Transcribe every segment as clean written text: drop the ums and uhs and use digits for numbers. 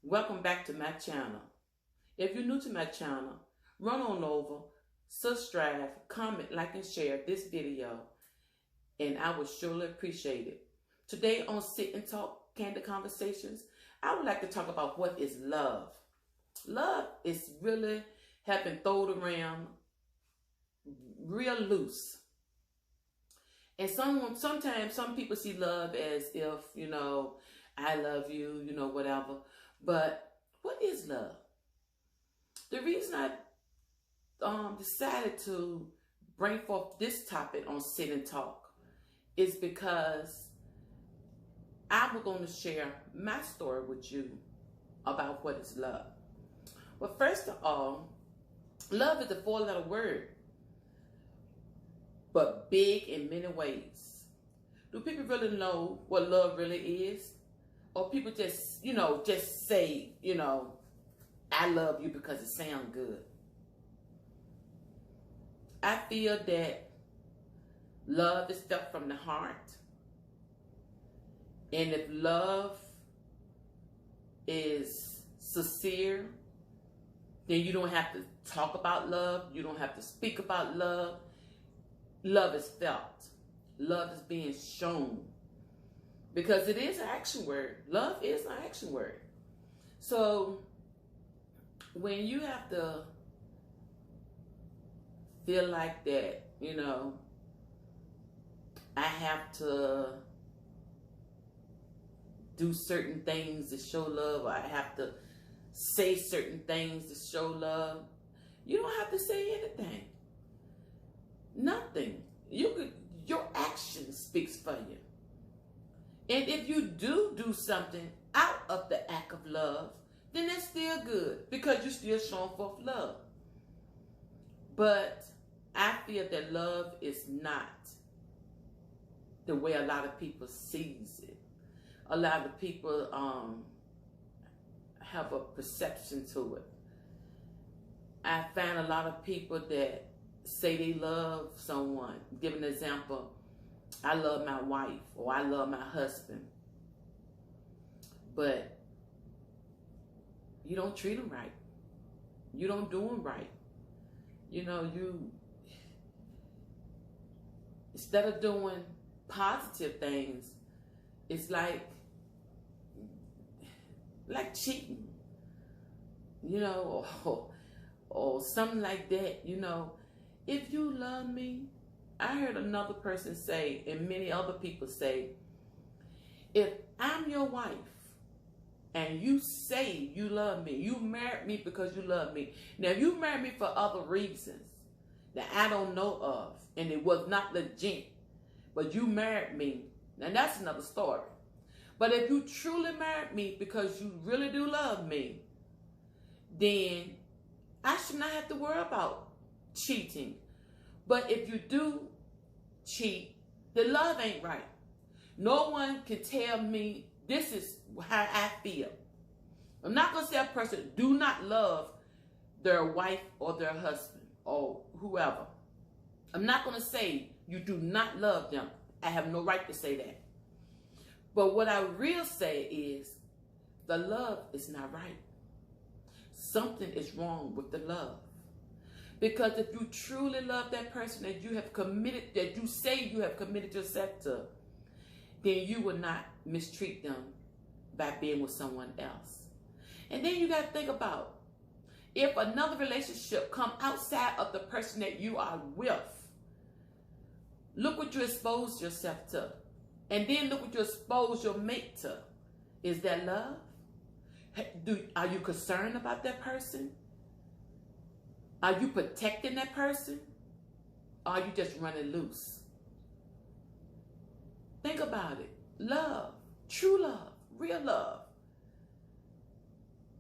Welcome back to my channel. If you're new to my channel, run on over, subscribe, comment, like, and share this video, and I would surely appreciate it. Today on Sit and Talk CANdid Conversations, I would like to talk about what is love. Love is really have been thrown around real loose. And sometimes some people see love as if, I love you, whatever. But what is love? The reason I decided to bring forth this topic on Sit and Talk is because I'm going to share my story with you about what is love. Well, first of all, love is a four-letter word, but big in many ways. Do people really know what love really is? Or people just, just say, I love you because it sounds good. I feel that love is felt from the heart. And if love is sincere, then you don't have to talk about love. You don't have to speak about love. Love is felt. Love is being shown. Because it is an action word. Love is an action word. So when you have to feel like that, I have to do certain things to show love, or I have to say certain things to show love, you don't have to say anything. Nothing. Your action speaks for you. And if you do something out of the act of love, then that's still good because you're still showing forth love. But I feel that love is not the way a lot of people sees it. A lot of people have a perception to it. I find a lot of people that say they love someone. Give an example. I love my wife, or I love my husband. But you don't treat them right. You don't do them right. Instead of doing positive things, it's like cheating, or something like that, If you love me, I heard another person say, and many other people say, if I'm your wife and you say you love me, you married me because you love me. Now, if you married me for other reasons that I don't know of, and it was not legit, but you married me, now that's another story. But if you truly married me because you really do love me, then I should not have to worry about cheating. But if you do cheat, the love ain't right. No one can tell me this is how I feel. I'm not going to say a person do not love their wife or their husband or whoever. I'm not going to say you do not love them. I have no right to say that. But what I will say is the love is not right. Something is wrong with the love. Because if you truly love that person that you have committed, that you say you have committed yourself to, then you will not mistreat them by being with someone else. And then you got to think about, if another relationship come outside of the person that you are with, look what you expose yourself to. And then look what you expose your mate to. Is that love? Are you concerned about that person? Are you protecting that person? Or are you just running loose? Think about it. Love, true love, real love.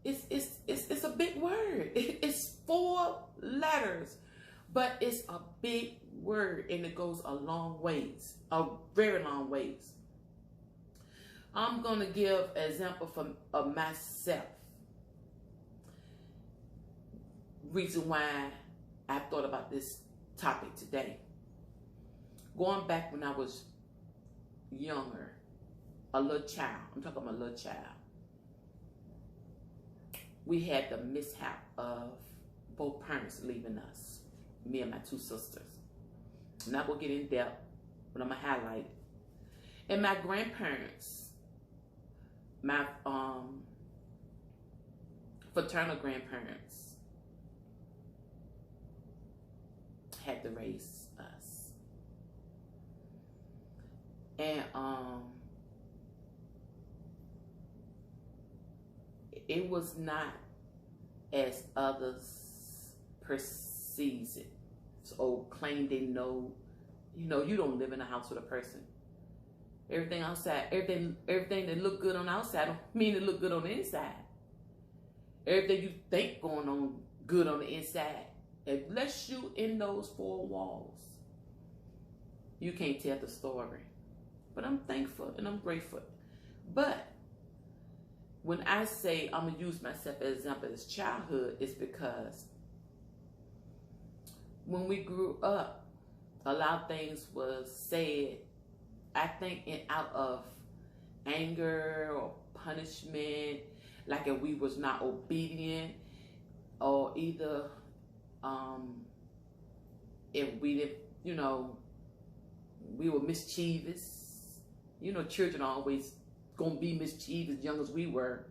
It's a big word. It's 4 letters, but it's a big word, and it goes a long ways, a very long ways. I'm going to give an example of myself. Reason why I thought about this topic today. Going back when I was younger, a little child. I'm talking about a little child. we had the mishap of both parents leaving us, me and my two sisters. I'm not going to get in depth, but I'm going to highlight it. And my grandparents, my fraternal grandparents, had to raise us. And it was not as others perceives it. So claim they know, you know, you don't live in a house with a person. Everything outside, everything that look good on the outside don't mean it look good on the inside. Everything you think going on good on the inside, unless you in those four walls, you can't tell the story. But I'm thankful and I'm grateful. But when I say I'm going to use myself as an example as childhood, it's because when we grew up, a lot of things was said, I think, out of anger or punishment, like if we was not obedient, or either if we didn't, you know, we were mischievous. You know, children are always gonna be mischievous, young as we were.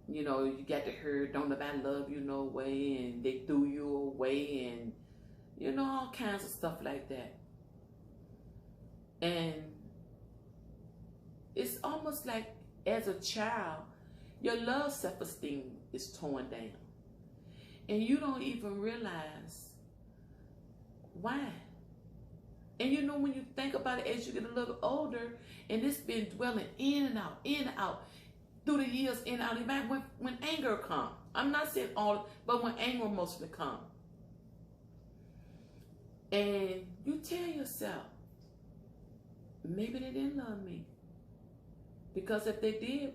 You know, you got to hear, don't nobody love you no way, and they threw you away, and you know, all kinds of stuff like that. And it's almost like as a child, your low self-esteem is torn down. And you don't even realize why. And you know, when you think about it as you get a little older, and it's been dwelling in and out, through the years, in and out. When anger comes, I'm not saying all, but when anger mostly comes. And you tell yourself, maybe they didn't love me. Because if they did,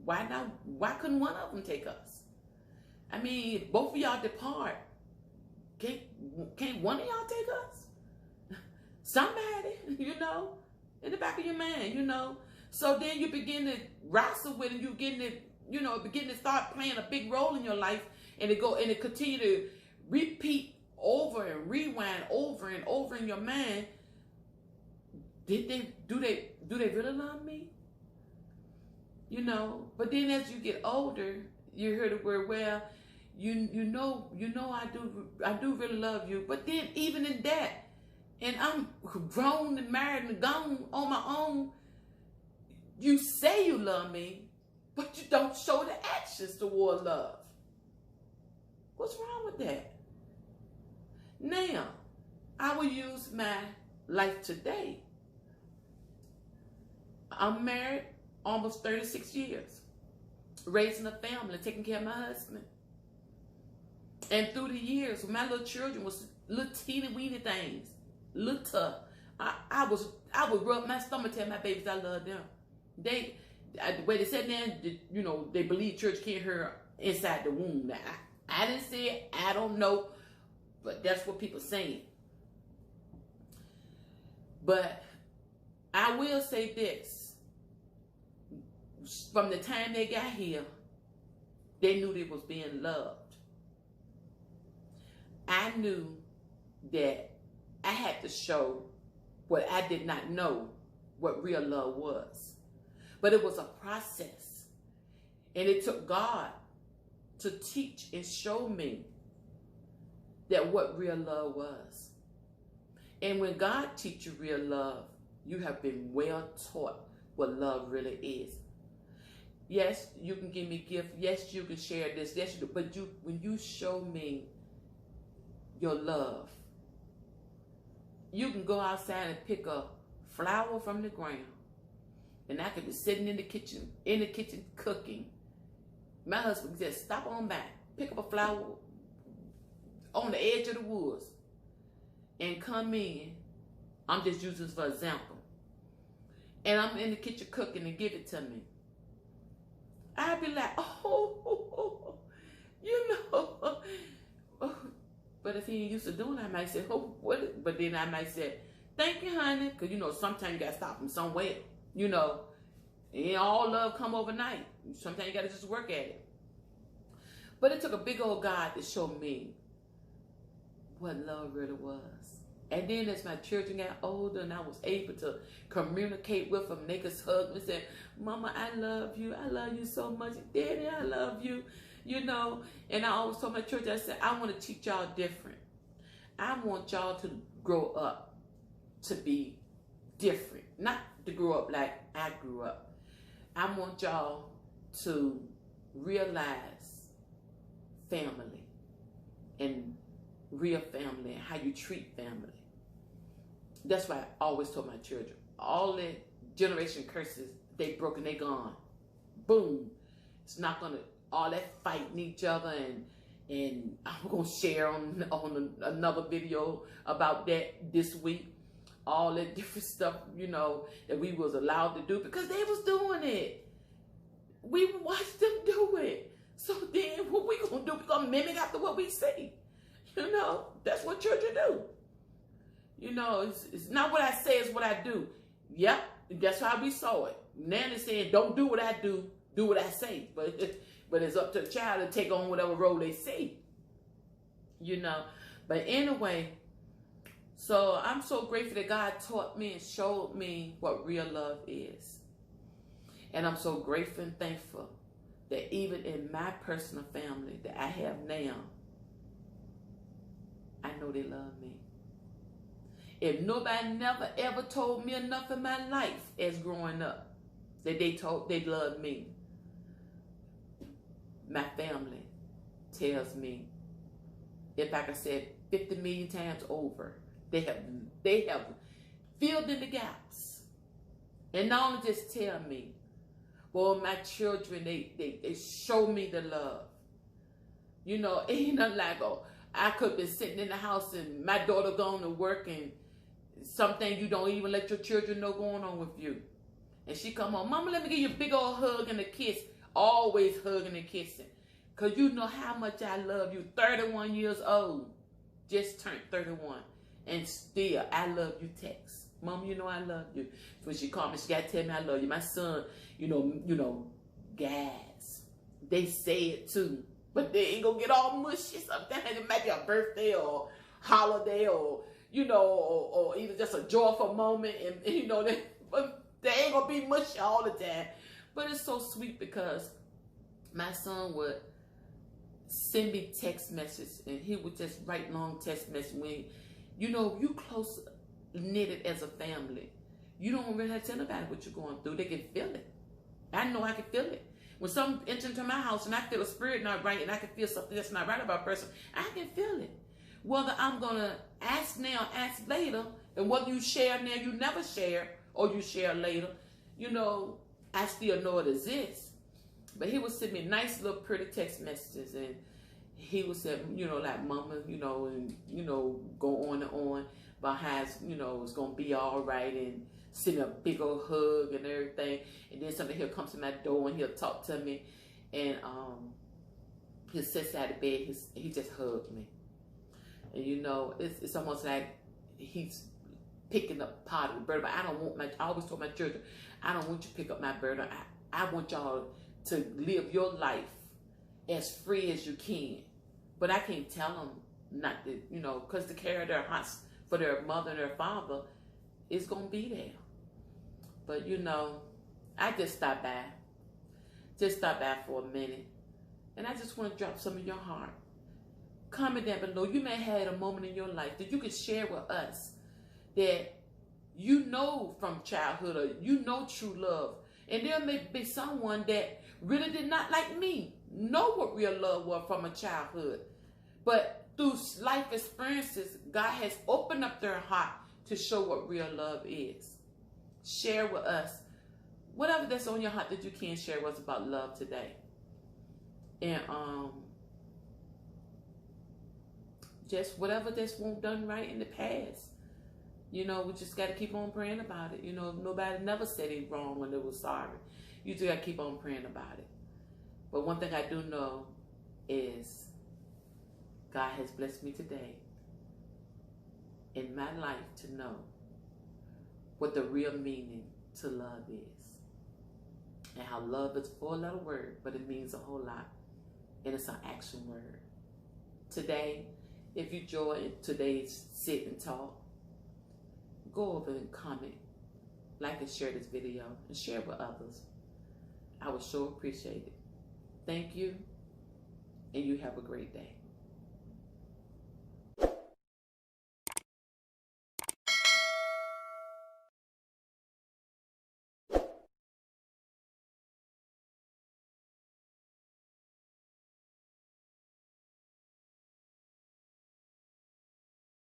why not? Why couldn't one of them take us? I mean, if both of y'all depart, can't one of y'all take us? Somebody, you know, in the back of your mind, you know. So then you begin to wrestle with it. You begin to, you know, begin to start playing a big role in your life, and it continue to repeat over and rewind over and over in your mind. Do they really love me? You know, but then as you get older, you hear the word, well, you know I do really love you. But then even in that, and I'm grown and married and gone on my own, you say you love me, but you don't show the actions toward love. What's wrong with that? Now, I will use my life today. I'm married almost 36 years, raising a family, taking care of my husband. And through the years, when my little children was little teeny weeny things, little tough, I would rub my stomach, tell my babies I love them. The way they said that, you know, they believe church can't hear inside the womb. Now, I didn't say it, I don't know, but that's what people saying. But I will say this. From the time they got here, they knew they was being loved. I knew that I had to show what I did not know what real love was. But it was a process. And it took God to teach and show me that what real love was. And when God teaches you real love, you have been well taught what love really is. Yes, you can give me a gift. Yes, you can share this. Yes, you do. But when you show me your love, you can go outside and pick a flower from the ground. And I could be sitting in the kitchen cooking. My husband said, stop on by, pick up a flower on the edge of the woods and come in. I'm just using this for example. And I'm in the kitchen cooking and give it to me. I'd be like, oh, you know. But if he ain't used to doing it, I might say, oh, what? But then I might say, thank you, honey. Because, you know, sometimes you got to stop from somewhere, you know. And all love come overnight. Sometimes you got to just work at it. But it took a big old God to show me what love really was. And then as my children got older and I was able to communicate with them, they could hug me and say, Mama, I love you. I love you so much. Daddy, I love you. You know, and I always told my children, I said, I want to teach y'all different. I want y'all to grow up to be different. Not to grow up like I grew up. I want y'all to realize family and real family and how you treat family. That's why I always told my children, all the generation curses, they broken, they gone. Boom. It's not gonna, all that fighting each other, and I'm gonna share on another video about that this week. All that different stuff, you know, that we was allowed to do because they was doing it. We watched them do it. So then what we gonna do? We gonna mimic after what we see. You know, that's what children do. You know, it's not what I say, it's what I do. Yep, that's how we saw it. Now they're saying, don't do what I do, do what I say. But it's up to the child to take on whatever role they see. You know, but anyway, so I'm so grateful that God taught me and showed me what real love is. And I'm so grateful and thankful that even in my personal family that I have now, I know they love me. If nobody never ever told me enough in my life as growing up that they loved me, my family tells me, if I could say it 50 million times over, they have filled in the gaps. And not only just tell me, well, my children, they show me the love. You know, it ain't nothing like, oh, I could be sitting in the house and my daughter going to work and something you don't even let your children know going on with you. And she come home, Mama, let me give you a big old hug and a kiss. Always hugging and kissing. Because you know how much I love you. 31 years old. Just turned 31. And still, I love you text. Mom, you know I love you. When she called me, she got to tell me I love you. My son, you know, guys, they say it too. But they ain't going to get all mushy. Sometimes it might be a birthday or holiday or, you know, or either just a joyful moment. And you know, they ain't going to be mushy all the time. But it's so sweet because my son would send me text messages and he would just write long text messages. When, you know, you close knitted as a family, you don't really have to tell nobody what you're going through. They can feel it. I know I can feel it. When someone enters into my house and I feel a spirit not right and I can feel something that's not right about a person, I can feel it. Whether I'm going to ask now, ask later, and whether you share now, you never share, or you share later, you know, I still know it exists. But he would send me nice little pretty text messages, and he would say, you know, like, Mama, you know, and, you know, go on and on about how, you know, it's going to be all right, and send me a big old hug and everything. And then somebody, he'll come to my door and he'll talk to me, and he'll sit out of bed, he just hugged me. And, you know, it's almost like he's picking up part of the burden. But I don't want I always told my children, I don't want you to pick up my burden. I want y'all to live your life as free as you can. But I can't tell them not to, you know, because the care of their hearts for their mother and their father is going to be there. But, you know, I just stopped by. Just stopped by for a minute. And I just want to drop some of your heart. Comment down below. You may have had a moment in your life that you could share with us that you know from childhood, or you know true love. And there may be someone that really did not, like me, know what real love was from a childhood. But through life experiences, God has opened up their heart to show what real love is. Share with us whatever that's on your heart that you can share with us about love today. And just whatever that's won't done right in the past. You know, we just got to keep on praying about it. You know, nobody never said it wrong when they were sorry. You just got to keep on praying about it. But one thing I do know is God has blessed me today in my life to know what the real meaning to love is. and how love is a four-letter word, but it means a whole lot, and it's an action word. Today, if you enjoyed today's sit and talk, go over and comment, like and share this video, and share it with others. I would sure appreciate it. Thank you, and you have a great day.